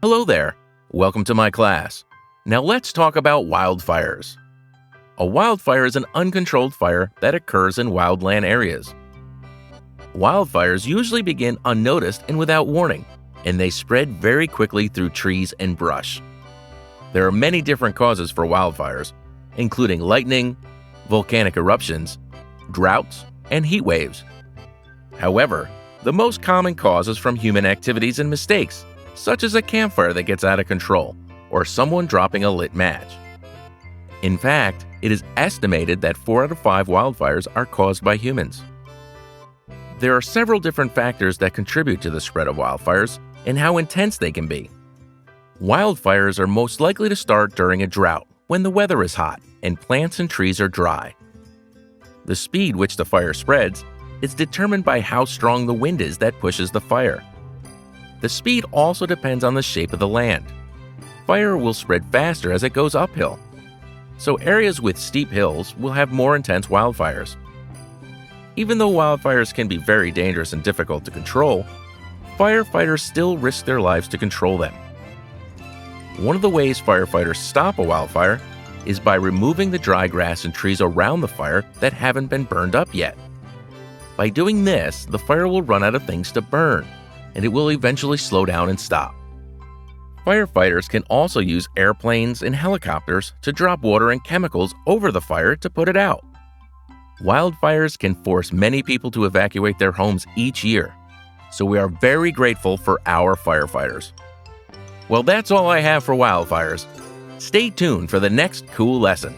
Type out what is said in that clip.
Hello there. Welcome to my class. Now let's talk about wildfires. A wildfire is an uncontrolled fire that occurs in wildland areas. Wildfires usually begin unnoticed and without warning, and they spread very quickly through trees and brush. There are many different causes for wildfires, including lightning, volcanic eruptions, droughts, and heat waves. However, the most common cause is from human activities and mistakes, such as a campfire that gets out of control or someone dropping a lit match. In fact, it is estimated that 4 out of 5 wildfires are caused by humans. There are several different factors that contribute to the spread of wildfires and how intense they can be. Wildfires are most likely to start during a drought when the weather is hot and plants and trees are dry. The speed which the fire spreads is determined by how strong the wind is that pushes the fire. The speed also depends on the shape of the land. Fire will spread faster as it goes uphill, so areas with steep hills will have more intense wildfires. Even though wildfires can be very dangerous and difficult to control, firefighters still risk their lives to control them. One of the ways firefighters stop a wildfire is by removing the dry grass and trees around the fire that haven't been burned up yet. By doing this, the fire will run out of things to burn, and it will eventually slow down and stop. Firefighters can also use airplanes and helicopters to drop water and chemicals over the fire to put it out. Wildfires can force many people to evacuate their homes each year, so we are very grateful for our firefighters. Well, that's all I have for wildfires. Stay tuned for the next cool lesson.